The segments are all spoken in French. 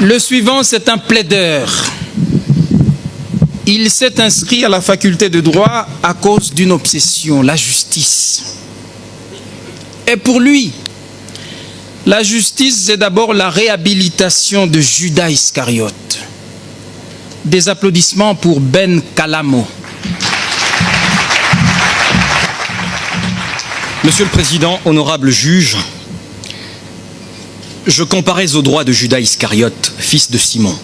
Le suivant, c'est un plaideur. Il s'est inscrit à la faculté de droit à cause d'une obsession, la justice. Et pour lui, la justice, c'est d'abord la réhabilitation de Judas Iscariote. Des applaudissements pour Ben Calamo. Monsieur le Président, honorable juge, je comparais au droit de Judas Iscariote, fils de Simon.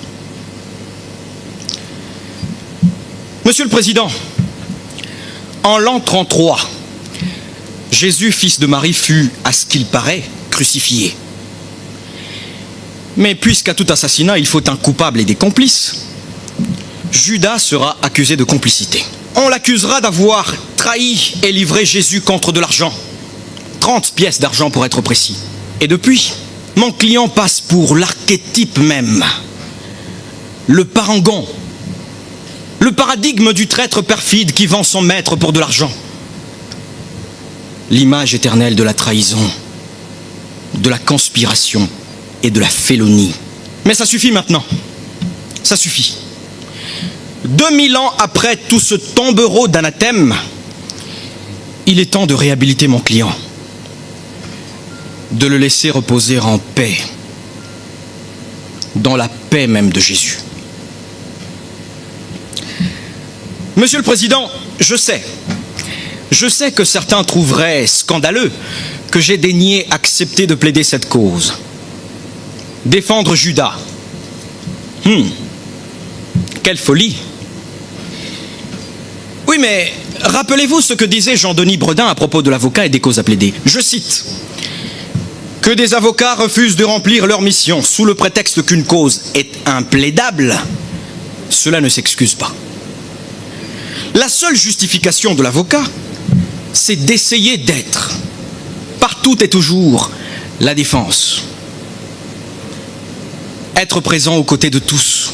Monsieur le Président, en l'an 33, Jésus, fils de Marie, fut, à ce qu'il paraît, crucifié. Mais puisqu'à tout assassinat, il faut un coupable et des complices, Judas sera accusé de complicité. On l'accusera d'avoir trahi et livré Jésus contre de l'argent. 30 pièces d'argent pour être précis. Et depuis, mon client passe pour l'archétype même, le parangon, le paradigme du traître perfide qui vend son maître pour de l'argent. L'image éternelle de la trahison, de la conspiration et de la félonie. Mais ça suffit maintenant. Ça suffit. 2000 ans après tout ce tombereau d'anathème, il est temps de réhabiliter mon client, de le laisser reposer en paix, dans la paix même de Jésus. Monsieur le Président, je sais que certains trouveraient scandaleux que j'ai daigné accepter de plaider cette cause. Défendre Judas. Quelle folie! Oui, mais rappelez-vous ce que disait Jean-Denis Bredin à propos de l'avocat et des causes à plaider. Je cite: « Que des avocats refusent de remplir leur mission sous le prétexte qu'une cause est implaidable, cela ne s'excuse pas. La seule justification de l'avocat, c'est d'essayer d'être, partout et toujours, la défense. Être présent aux côtés de tous,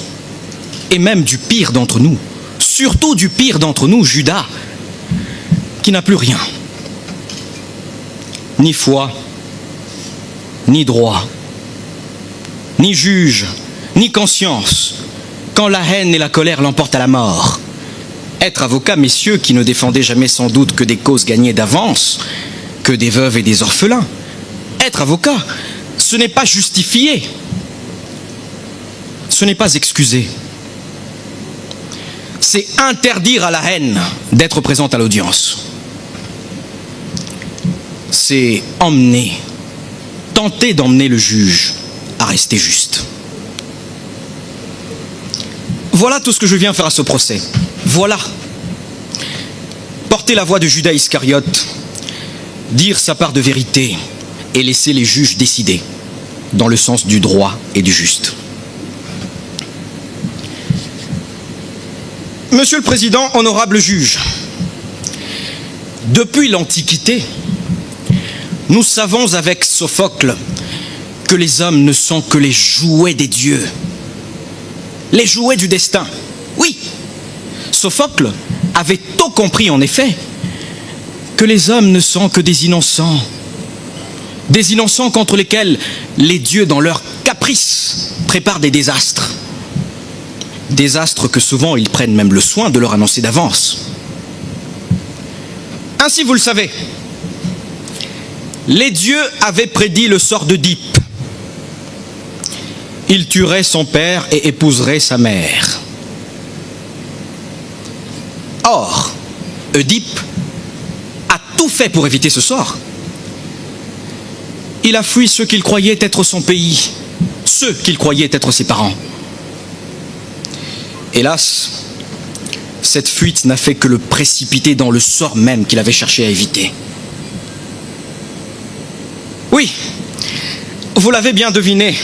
et même du pire d'entre nous, surtout du pire d'entre nous, Judas, qui n'a plus rien. Ni foi, ni droit, ni juge, ni conscience, quand la haine et la colère l'emportent à la mort. Être avocat, messieurs, qui ne défendez jamais sans doute que des causes gagnées d'avance, que des veuves et des orphelins. Être avocat, ce n'est pas justifier, ce n'est pas excuser. C'est interdire à la haine d'être présente à l'audience. C'est emmener, tenter d'emmener le juge à rester juste. Voilà tout ce que je viens faire à ce procès. Voilà. Porter la voix de Judas Iscariote, dire sa part de vérité et laisser les juges décider, dans le sens du droit et du juste. Monsieur le Président, honorable juge, depuis l'Antiquité, nous savons avec Sophocle que les hommes ne sont que les jouets des dieux, les jouets du destin. Oui, Sophocle avait tôt compris en effet que les hommes ne sont que des innocents contre lesquels les dieux dans leur caprice préparent des désastres. Désastres que souvent ils prennent même le soin de leur annoncer d'avance. Ainsi, vous le savez, les dieux avaient prédit le sort d'Œdipe. Il tuerait son père et épouserait sa mère. Or, Œdipe a tout fait pour éviter ce sort. Il a fui ceux qu'il croyait être son pays, ceux qu'il croyait être ses parents. Hélas, cette fuite n'a fait que le précipiter dans le sort même qu'il avait cherché à éviter. Oui, vous l'avez bien deviné,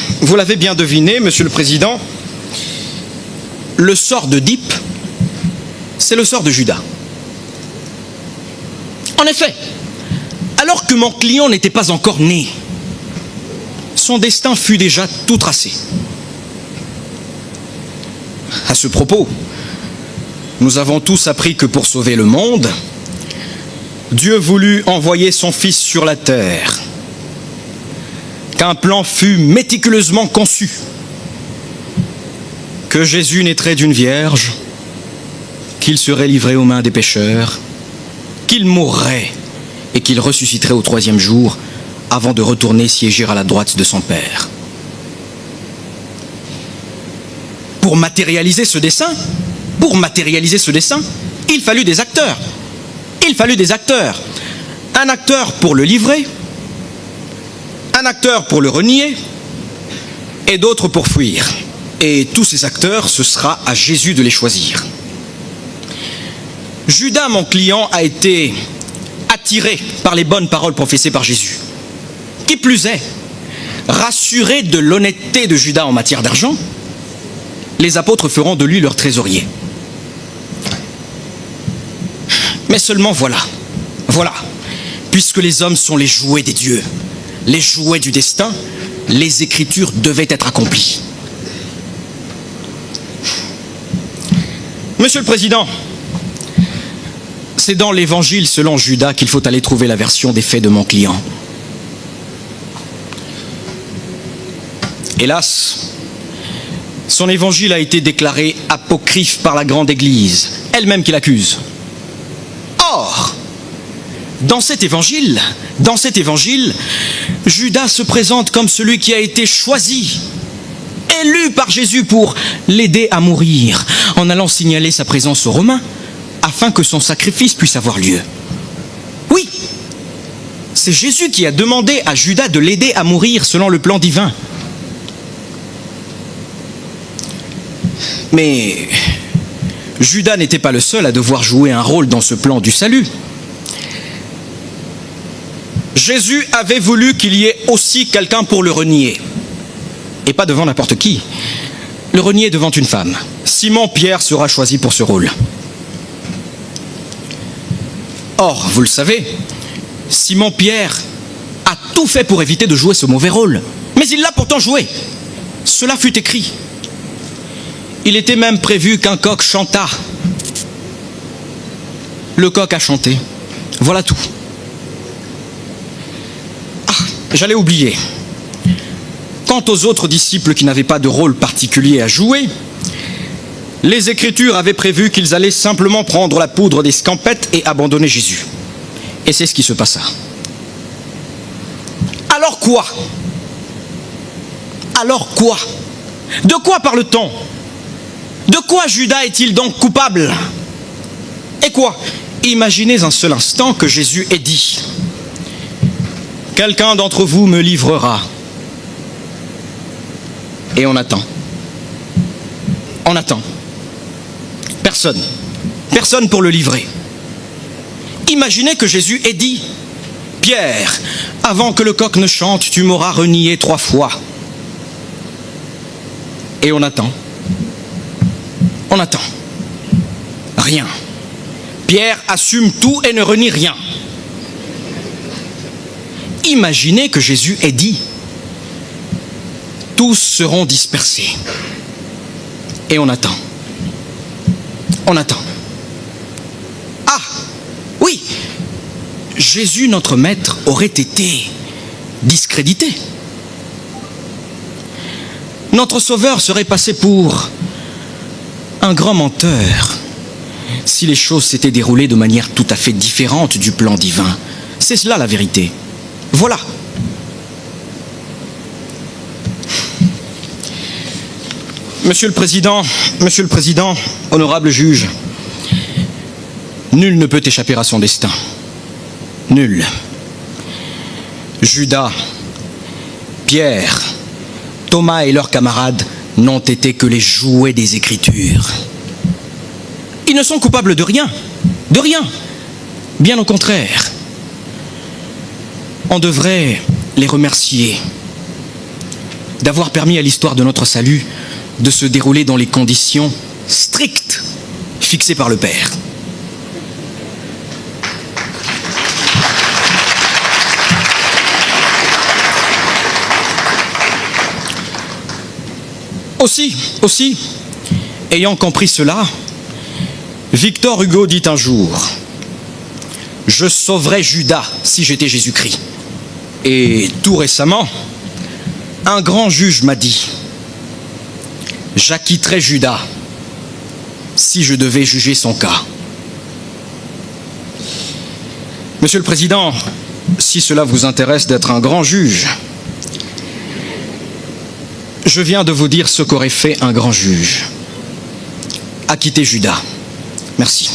Monsieur le Président, le sort d'Œdipe, c'est le sort de Judas. En effet, alors que mon client n'était pas encore né, son destin fut déjà tout tracé. À ce propos, nous avons tous appris que pour sauver le monde, Dieu voulut envoyer son Fils sur la terre, qu'un plan fut méticuleusement conçu, que Jésus naîtrait d'une vierge, qu'il serait livré aux mains des pécheurs, qu'il mourrait et qu'il ressusciterait au 3e jour avant de retourner siéger à la droite de son Père. Pour matérialiser ce dessein, il fallut des acteurs. Un acteur pour le livrer, un acteur pour le renier et d'autres pour fuir. Et tous ces acteurs, ce sera à Jésus de les choisir. Judas, mon client, a été attiré par les bonnes paroles professées par Jésus. Qui plus est, rassuré de l'honnêteté de Judas en matière d'argent, les apôtres feront de lui leur trésorier. Mais seulement voilà, puisque les hommes sont les jouets des dieux, les jouets du destin, les Écritures devaient être accomplies. Monsieur le Président, c'est dans l'Évangile selon Judas qu'il faut aller trouver la version des faits de mon client. Hélas, son évangile a été déclaré apocryphe par la grande Église, elle-même qui l'accuse. Or, dans cet évangile, Judas se présente comme celui qui a été choisi, élu par Jésus pour l'aider à mourir, en allant signaler sa présence aux Romains, afin que son sacrifice puisse avoir lieu. Oui, c'est Jésus qui a demandé à Judas de l'aider à mourir selon le plan divin. Mais Judas n'était pas le seul à devoir jouer un rôle dans ce plan du salut. Jésus avait voulu qu'il y ait aussi quelqu'un pour le renier. Et pas devant n'importe qui. Le renier devant une femme. Simon-Pierre sera choisi pour ce rôle. Or, vous le savez, Simon-Pierre a tout fait pour éviter de jouer ce mauvais rôle. Mais il l'a pourtant joué. Cela fut écrit. Il était même prévu qu'un coq chantât. Le coq a chanté. Voilà tout. Ah, j'allais oublier. Quant aux autres disciples qui n'avaient pas de rôle particulier à jouer, les Écritures avaient prévu qu'ils allaient simplement prendre la poudre des scampettes et abandonner Jésus. Et c'est ce qui se passa. Alors quoi? De quoi parle-t-on? De quoi Judas est-il donc coupable? Et quoi? Imaginez un seul instant que Jésus ait dit: quelqu'un d'entre vous me livrera. Et on attend. Personne pour le livrer. Imaginez que Jésus ait dit: Pierre, avant que le coq ne chante, tu m'auras renié 3 fois. Et on attend. Rien. Pierre assume tout et ne renie rien. Imaginez que Jésus ait dit: tous seront dispersés. Et on attend. Ah, oui, Jésus, notre maître, aurait été discrédité. Notre Sauveur serait passé pour un grand menteur si les choses s'étaient déroulées de manière tout à fait différente du plan divin. C'est cela la vérité. Voilà. Monsieur le Président, honorable juge, nul ne peut échapper à son destin. Nul. Judas, Pierre, Thomas et leurs camarades n'ont été que les jouets des Écritures. Ils ne sont coupables de rien. Bien au contraire. On devrait les remercier d'avoir permis à l'histoire de notre salut de se dérouler dans les conditions strictes fixées par le Père. Aussi, ayant compris cela, Victor Hugo dit un jour: je sauverais Judas si j'étais Jésus-Christ. Et tout récemment, un grand juge m'a dit: j'acquitterais Judas si je devais juger son cas. Monsieur le Président, si cela vous intéresse d'être un grand juge, je viens de vous dire ce qu'aurait fait un grand juge. Acquitter Judas. Merci.